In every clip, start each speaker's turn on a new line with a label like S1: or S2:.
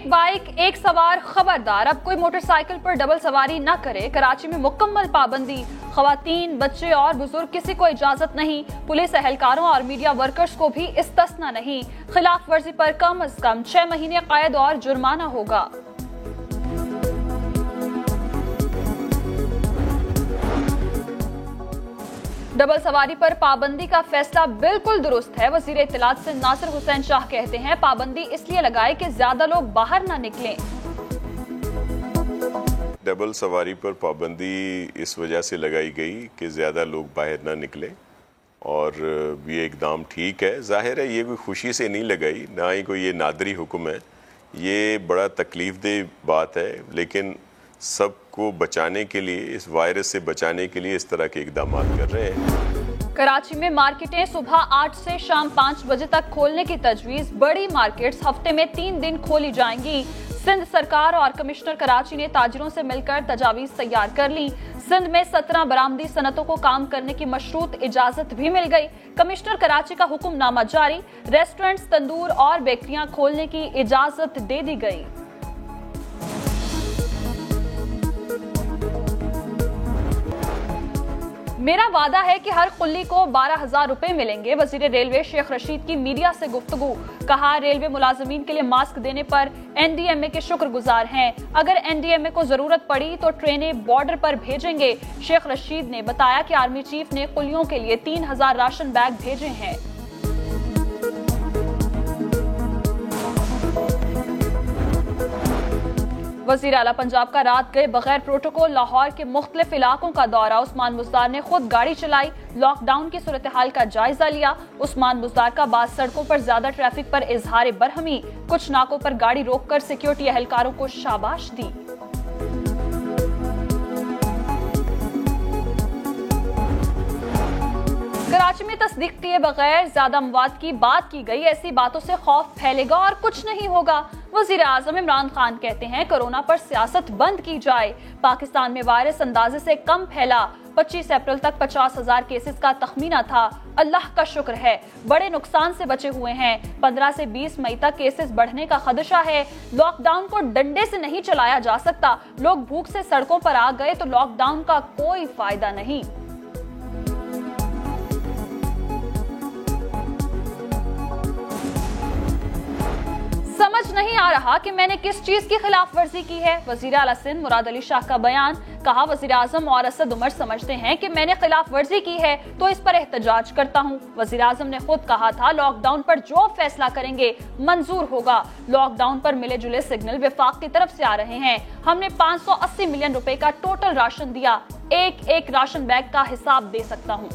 S1: Bike एक सवार खबरदार, अब कोई मोटरसाइकिल पर डबल सवारी न करे। कराची में मुकम्मल पाबंदी, खवातीन, बच्चे और बुजुर्ग किसी को इजाजत नहीं। पुलिस एहलकारों और मीडिया वर्कर्स को भी इस्तिस्ना नहीं। खिलाफ वर्जी पर कम से कम 6 महीने कैद और जुर्माना होगा। डबल सवारी पर पाबंदी का फैसला बिल्कुल दुरुस्त है। वजीर इत्तलात से नासिर हुसैन शाह कहते हैं, पाबंदी इसलिए लगाए कि ज्यादा लोग बाहर ना निकलें।
S2: डबल सवारी पर पाबंदी इस वजह से लगाई गई कि ज़्यादा लोग बाहर ना निकलें, और ये इकदाम ठीक है। ज़ाहिर है ये कोई खुशी से नहीं लगाई, ना ही कोई ये नादरी हुक्म है। ये बड़ा तकलीफ दह बात है, लेकिन सबको बचाने के लिए, इस वायरस से बचाने के लिए इस तरह के इकदाम कर रहे हैं।
S1: कराची में मार्केटें सुबह 8 से शाम 5 बजे तक खोलने की तजवीज़। बड़ी मार्केट्स हफ्ते में 3 दिन खोली जाएंगी। सिंध सरकार और कमिश्नर कराची ने ताजिरों से मिलकर तजावीज़ तैयार कर ली। सिंध में 17 बरामदी सनतों को काम करने की मशरूत इजाजत भी मिल गई। कमिश्नर कराची का हुक्मनामा जारी। रेस्टोरेंट्स, तंदूर और बेकरियां खोलने की इजाजत दे दी गई। मेरा वादा है कि हर कुल्ली को 12,000 रुपए मिलेंगे। वजीर रेलवे शेख रशीद की मीडिया से गुफ्तगू। कहा, रेलवे मुलाजमीन के लिए मास्क देने पर एनडीएमए के शुक्रगुजार हैं। अगर एनडीएमए को जरूरत पड़ी तो ट्रेनें बॉर्डर पर भेजेंगे। शेख रशीद ने बताया कि आर्मी चीफ ने कुल्लियों के लिए 3,000 राशन बैग भेजे हैं। वज़ीर आला पंजाब का रात गए बगैर प्रोटोकॉल लाहौर के मुख्तलिफ इलाकों का दौरा। उस्मान बुज़दार ने खुद गाड़ी चलाई, लॉकडाउन की सूरत हाल का जायजा लिया। उस्मान बुज़दार का बाद सड़कों पर ज्यादा ट्रैफिक पर इजहार बरहमी। कुछ नाकों पर गाड़ी रोककर सिक्योरिटी एहलकारों को शाबाश दी। कराची में तस्दीक किए बगैर ज्यादा मवाद की बात की गई। ऐसी बातों से खौफ फैलेगा और कुछ नहीं होगा। वजीर आजम इमरान खान कहते हैं, कोरोना पर सियासत बंद की जाए। पाकिस्तान में वायरस अंदाजे से कम फैला। 25 अप्रैल तक 50,000 केसेस का तखमीना था। अल्लाह का शुक्र है, बड़े नुकसान से बचे हुए हैं। 15 से 20 मई तक केसेस बढ़ने का खदशा है। लॉकडाउन को डंडे से नहीं चलाया जा सकता। लोग भूख से सड़कों पर आ गए तो लॉकडाउन का कोई फायदा नहीं। समझ नहीं आ रहा कि मैंने किस चीज की खिलाफ वर्जी की है। वजीर आला सिंध मुराद अली शाह का बयान। कहा, वजीर आजम और असद उमर समझते हैं कि मैंने खिलाफ वर्जी की है तो इस पर एहतजाज करता हूँ। वजीर आजम ने खुद कहा था, लॉकडाउन पर जो फैसला करेंगे मंजूर होगा। लॉकडाउन पर मिले जुले सिग्नल वफाक की तरफ से आ रहे हैं। हमने 580 मिलियन रुपए का टोटल राशन दिया। एक राशन बैग का हिसाब दे सकता हूँ।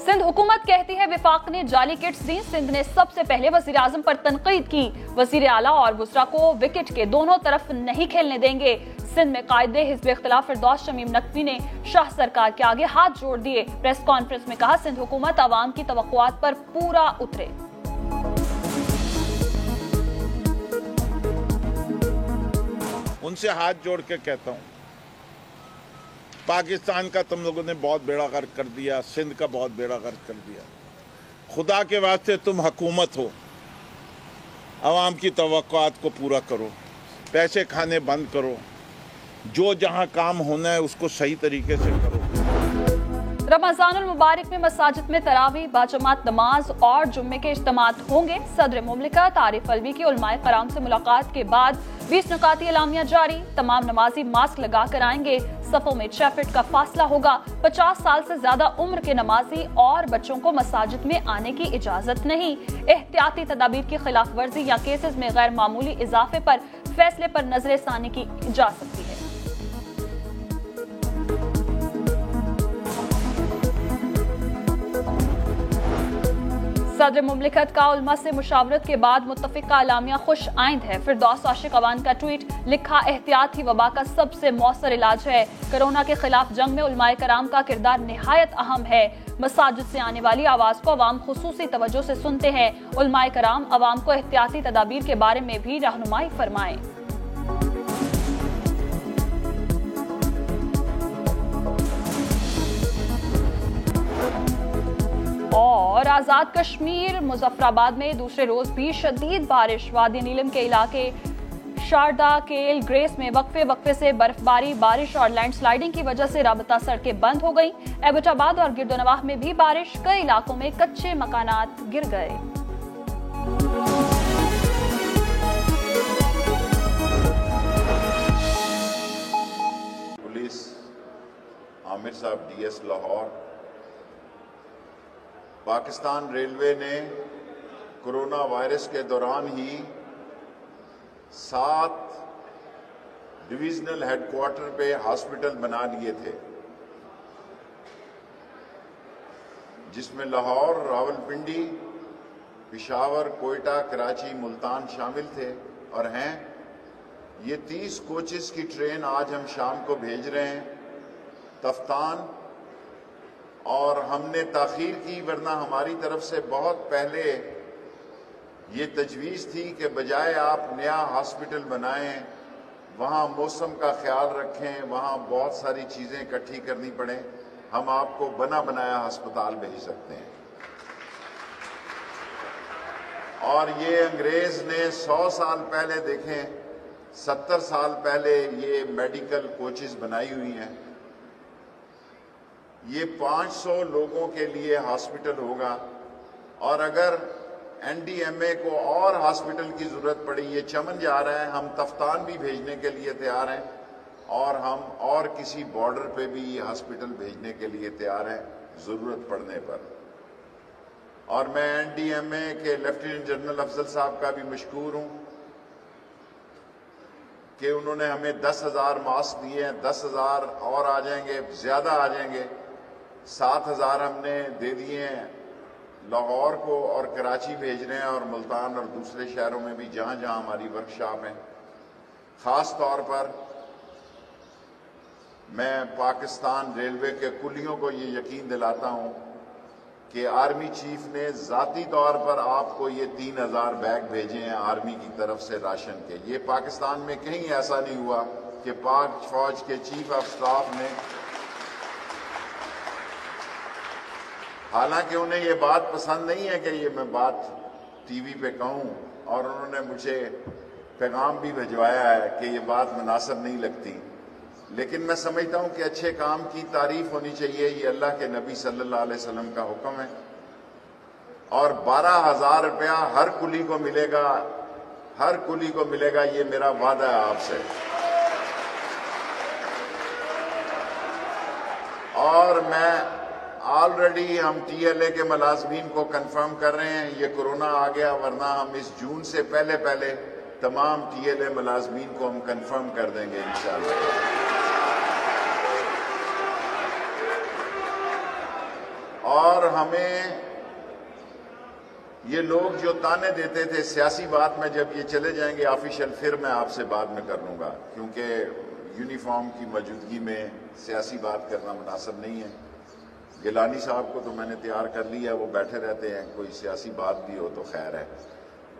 S1: सिंध हुकूमत कहती है वफाक ने जाली किट्स दी। सिंध ने सबसे पहले वजीर आजम पर तनकीद की। वजीर आला और बुसरा को विकेट के दोनों तरफ नहीं खेलने देंगे। सिंध में कायदे हिज़्ब इख्तिलाफ फिरदौस शमीम नकवी ने शाह सरकार के आगे हाथ जोड़ दिए। प्रेस कॉन्फ्रेंस में कहा, सिंध हुकूमत अवाम की तवक्कुआत पर पूरा उतरे।
S3: उनसे हाथ जोड़ के कहता हूँ, पाकिस्तान का तुम लोगों ने बहुत बेड़ा गर्क कर दिया, सिंध का बहुत बेड़ा गर्क कर दिया। खुदा के वास्ते तुम हुकूमत हो, अवाम की तवक्कुआत को पूरा करो, पैसे खाने बंद करो, जो जहां काम होना है उसको सही तरीके से करो।
S1: रमजानुल मुबारक में मसाजिद में तरावी, बाजमात नमाज और जुम्मे के इज्तिमात होंगे। सदर मुमलिकत आरिफ अलवी की उलमाए कराम से मुलाकात के बाद 20 नुकाती एलामिया जारी। तमाम नमाजी मास्क लगा कर आएंगे। सफों में 6 फीट का फासला होगा। 50 साल से ज्यादा उम्र के नमाजी और बच्चों को मसाजिद में आने की इजाजत नहीं। एहतियाती तदाबीर की खिलाफ वर्जी या केसेस में गैर मामूली इजाफे पर फैसले पर नजरसानी की जा सकती है। सदर मुमलिकत का उलमा से मुशावरत के बाद मुत्तफिका अलामिया खुश आइंद है। फिरदौस आशिक अवान का ट्वीट लिखा, एहतियात ही वबा का सबसे मौसर इलाज है। कोरोना के खिलाफ जंग में उलमाए कराम का किरदार निहायत अहम है। मसाजिद से आने वाली आवाज को अवाम खुसूसी तवज्जो से सुनते हैं। उलमाए कराम अवाम को एहतियाती तदाबीर के बारे में भी रहनुमाई फरमाएं। और आजाद कश्मीर मुजफ्फराबाद में दूसरे रोज भी शदीद बारिश। वादी नीलम के इलाके शारदा, केल, ग्रेस में वक्फे से बर्फबारी, बारिश और लैंडस्लाइडिंग की वजह से राबता सड़कें बंद हो गईं। एबटाबाद और गिरदोनवाह में भी बारिश, कई इलाकों में कच्चे मकानात गिर गए।
S3: पुलिस आमिर साहब डीएस लाहौर, पाकिस्तान रेलवे ने कोरोना वायरस के दौरान ही 7 डिविजनल हेडक्वार्टर पे हॉस्पिटल बना लिए थे, जिसमें लाहौर, रावलपिंडी, पेशावर, कोयटा, कराची, मुल्तान शामिल थे और हैं। ये 30 कोचेस की ट्रेन आज हम शाम को भेज रहे हैं तफ्तान, और हमने ताखीर की, वरना हमारी तरफ से बहुत पहले ये तजवीज़ थी कि बजाय आप नया हॉस्पिटल बनाएं, वहाँ मौसम का ख्याल रखें, वहाँ बहुत सारी चीज़ें इकट्ठी करनी पड़ें, हम आपको बना बनाया अस्पताल भेज सकते हैं। और ये अंग्रेज़ ने 100 साल पहले, देखें 70 साल पहले ये मेडिकल कोचेस बनाई हुई हैं। ये 500 लोगों के लिए हॉस्पिटल होगा, और अगर एनडीएमए को और हॉस्पिटल की ज़रूरत पड़ी, ये चमन जा रहा है, हम तफ्तान भी भेजने के लिए तैयार हैं, और हम और किसी बॉर्डर पे भी ये हॉस्पिटल भेजने के लिए तैयार हैं ज़रूरत पड़ने पर। और मैं एनडीएमए के लेफ्टिनेंट जनरल अफजल साहब का भी मशकूर हूँ कि उन्होंने हमें 10,000 मास्क दिए हैं। 10,000 और आ जाएंगे, ज़्यादा आ जाएंगे। 7,000 हमने दे दिए हैं लाहौर को, और कराची भेज रहे हैं, और मुल्तान और दूसरे शहरों में भी जहाँ जहाँ हमारी वर्कशॉप है। ख़ास तौर पर मैं पाकिस्तान रेलवे के कुलियों को ये यकीन दिलाता हूँ कि आर्मी चीफ ने ज़ाती तौर पर आपको ये 3,000 बैग भेजे हैं आर्मी की तरफ से राशन के। ये पाकिस्तान में कहीं ऐसा नहीं हुआ कि पाक फौज के चीफ ऑफ स्टाफ ने, हालांकि उन्हें ये बात पसंद नहीं है कि ये मैं बात टीवी पे कहूँ, और उन्होंने मुझे पैगाम भी भिजवाया है कि ये बात मुनासिब नहीं लगती, लेकिन मैं समझता हूँ कि अच्छे काम की तारीफ होनी चाहिए। ये अल्लाह के नबी सल्लल्लाहु अलैहि वसल्लम का हुक्म है, और 12,000 रुपया हर कुली को मिलेगा, हर कुली को मिलेगा, ये मेरा वादा है आपसे। और मैं ऑलरेडी हम टीएलए के मुलाजमीन को कंफर्म कर रहे हैं, ये कोरोना आ गया, वरना हम इस जून से पहले पहले तमाम टीएलए मुलाजमीन को हम कंफर्म कर देंगे इंशाअल्लाह। और हमें ये लोग जो ताने देते थे सियासी बात में, जब ये चले जाएंगे ऑफिशियल, फिर मैं आपसे बाद में कर लूँगा, क्योंकि यूनिफॉर्म की मौजूदगी में सियासी बात करना मुनासिब नहीं है। गिलानी साहब को तो मैंने तैयार कर लिया, वो बैठे रहते हैं, कोई सियासी बात भी हो तो खैर है,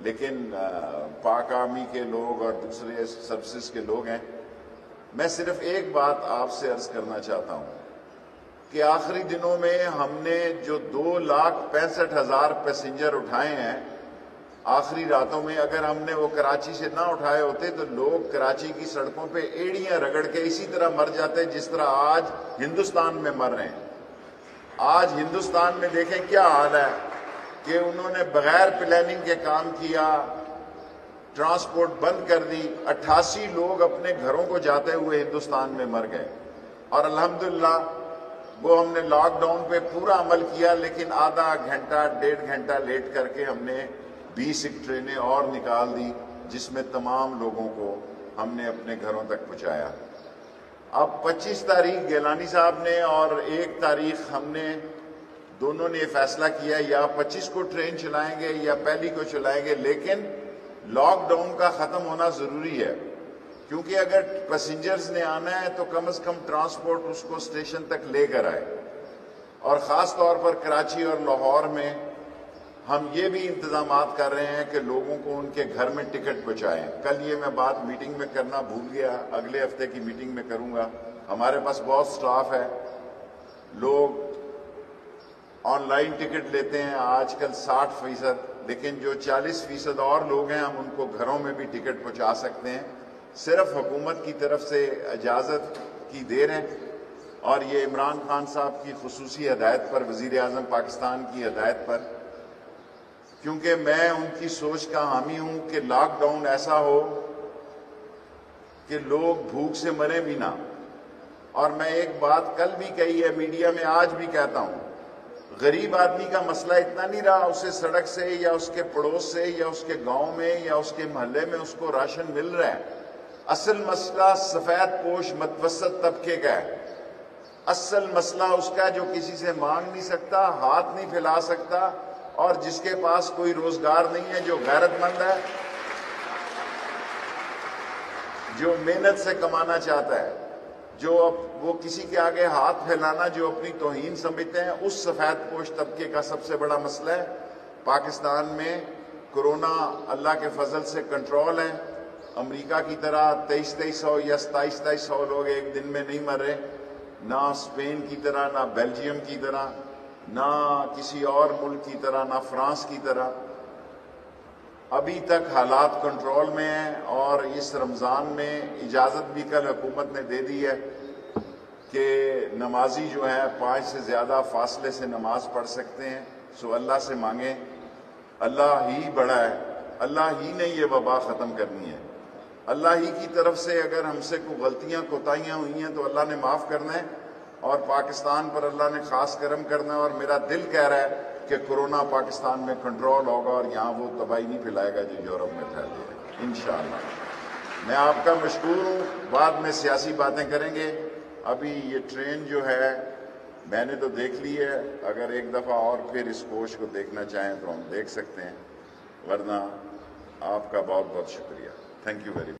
S3: लेकिन पाक आर्मी के लोग और दूसरे सर्विसेज के लोग हैं। मैं सिर्फ एक बात आपसे अर्ज करना चाहता हूँ कि आखिरी दिनों में हमने जो 2,65,000 पैसेंजर उठाए हैं आखिरी रातों में, अगर हमने वो कराची से ना उठाए होते तो लोग कराची की सड़कों पे एड़ियां रगड़ के इसी तरह मर जाते जिस तरह आज हिंदुस्तान में मर रहे हैं। आज हिंदुस्तान में देखें क्या हाल है कि उन्होंने बगैर प्लानिंग के काम किया, ट्रांसपोर्ट बंद कर दी, 88 लोग अपने घरों को जाते हुए हिंदुस्तान में मर गए। और अल्हम्दुलिल्लाह वो हमने लॉकडाउन पे पूरा अमल किया, लेकिन आधा घंटा 1.5 घंटा लेट करके हमने 20 ट्रेनें और निकाल दी, जिसमें तमाम लोगों को हमने अपने घरों तक पहुंचाया। अब 25 तारीख गिलानी साहब ने और 1 तारीख हमने दोनों ने फैसला किया, या 25 को ट्रेन चलाएंगे या पहली को चलाएंगे, लेकिन लॉकडाउन का ख़त्म होना ज़रूरी है, क्योंकि अगर पैसेंजर्स ने आना है तो कम से कम ट्रांसपोर्ट उसको स्टेशन तक लेकर आए। और ख़ास तौर पर कराची और लाहौर में हम ये भी इंतजामात कर रहे हैं कि लोगों को उनके घर में टिकट पहुँचाएँ। कल ये मैं बात मीटिंग में करना भूल गया, अगले हफ्ते की मीटिंग में करूँगा। हमारे पास बहुत स्टाफ है, लोग
S4: آن لائن ٹکٹ لیتے ہیں آج کل 60%، لیکن جو 40% اور لوگ ہیں ہم ان کو گھروں میں بھی ٹکٹ پہنچا سکتے ہیں، صرف حکومت کی طرف سے اجازت کی دیر ہے۔ اور یہ عمران خان صاحب کی خصوصی ہدایت پر، وزیر اعظم پاکستان کی ہدایت پر، کیونکہ میں ان کی سوچ کا حامی ہوں کہ لاک ڈاؤن ایسا ہو کہ لوگ بھوک سے مرے بھی نہ۔ اور میں ایک بات کل بھی کہی ہے میڈیا میں، آج بھی کہتا ہوں، غریب آدمی کا مسئلہ اتنا نہیں رہا اسے سڑک سے یا اس کے پڑوس سے یا اس کے گاؤں میں یا اس کے محلے میں اس کو راشن مل رہا ہے۔ اصل مسئلہ سفید پوش متوسط طبقے کا ہے۔ اصل مسئلہ اس کا جو کسی سے مانگ نہیں سکتا، ہاتھ نہیں پھیلا سکتا، اور جس کے پاس کوئی روزگار نہیں ہے، جو غیرت مند ہے، جو محنت سے کمانا چاہتا ہے، جو وہ کسی کے آگے ہاتھ پھیلانا جو اپنی توہین سمجھتے ہیں، اس سفید پوش طبقے کا سب سے بڑا مسئلہ ہے۔ پاکستان میں کرونا اللہ کے فضل سے کنٹرول ہے۔ امریکہ کی طرح 2300 یا 2700 لوگ ایک دن میں نہیں مر رہے، نہ اسپین کی طرح، نہ بیلجیم کی طرح، نہ کسی اور ملک کی طرح، نہ فرانس کی طرح۔ ابھی تک حالات کنٹرول میں ہیں، اور اس رمضان میں اجازت بھی کل حکومت نے دے دی ہے کہ نمازی جو ہیں 5 سے زیادہ فاصلے سے نماز پڑھ سکتے ہیں۔ سو اللہ سے مانگیں، اللہ ہی بڑا ہے، اللہ ہی نے یہ وبا ختم کرنی ہے۔ اللہ ہی کی طرف سے اگر ہم سے کوئی غلطیاں کوتاہیاں ہوئی ہیں تو اللہ نے معاف کرنا ہے، اور پاکستان پر اللہ نے خاص کرم کرنا ہے۔ اور میرا دل کہہ رہا ہے کہ کرونا پاکستان میں کنٹرول ہوگا، اور یہاں وہ تباہی نہیں پھیلائے گا جو یورپ میں پھیل گیا ہے انشاءاللہ۔ میں آپ کا مشکور ہوں، بعد میں سیاسی باتیں کریں گے۔ ابھی یہ ٹرین جو ہے میں نے تو دیکھ لی ہے، اگر ایک دفعہ اور پھر اس کوچ کو دیکھنا چاہیں تو ہم دیکھ سکتے ہیں، ورنہ آپ کا بہت بہت شکریہ۔ Thank you very much.